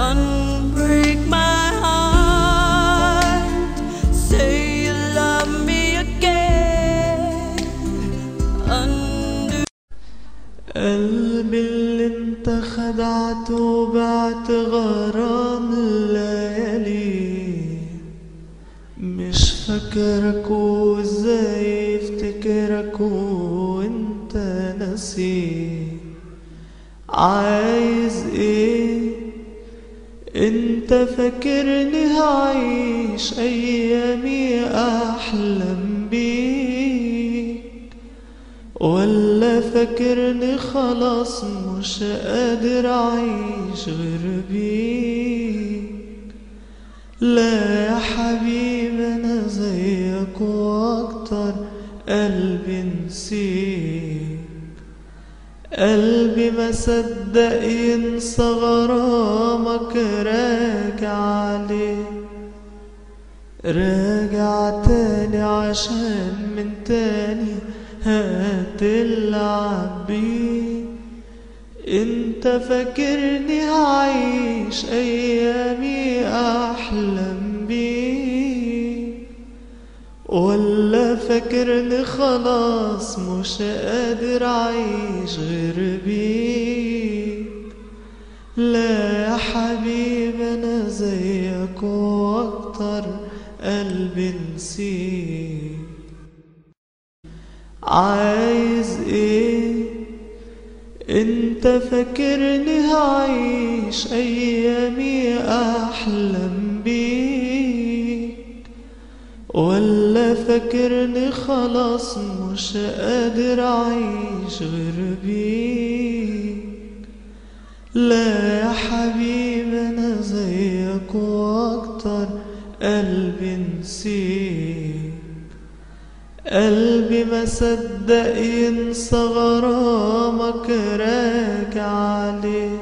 unbreak my heart. Say you love me again. قلبي اللي انت خدعته وبعت غرام الليالي، مش فاكرك وازاي افتكرك وانت ناسي. عايز ايه؟ انت فاكرني هعيش ايامي احلم بيك، ولا فاكرني خلاص مش قادر اعيش غير بيك؟ لا يا حبيبي انا زيك واكتر، قلبي نسيك. قلبي ما صدق ينسى غرامك، راجع عليه، راجع تاني عشان من تاني هتلعب بيه. انت فاكرني هعيش ايامي احلم بيه، ولا فاكرني خلاص مش قادر اعيش غير بيك؟ لا يا حبيبي انا زيك واكتر، قلبي نسيك. عايز ايه؟ انت فاكرني هعيش ايامي احلم بيك، ولا فاكرني خلاص مش قادر اعيش غير بيك؟ لا يا حبيبي انا زيك واكتر، قلبي نسيك. قلبي ما صدق ينسى غرامك، راجع عليه،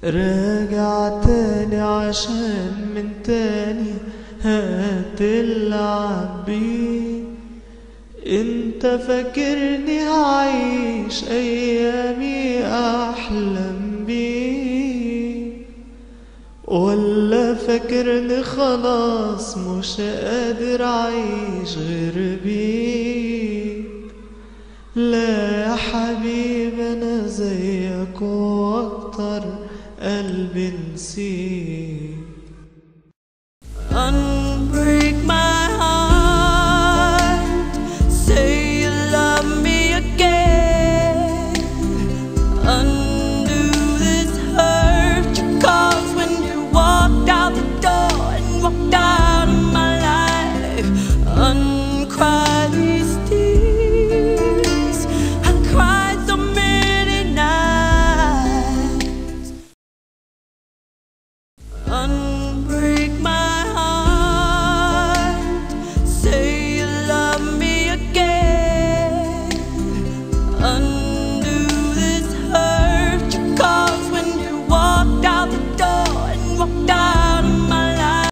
راجع تاني عشان من تاني هتلعب بيه. انت فاكرني هعيش ايامي احلم بيه، ولا فاكرني خلاص مش قادر اعيش غير بيك؟ لا يا حبيبي انا زيك واكتر، قلبي نسيك.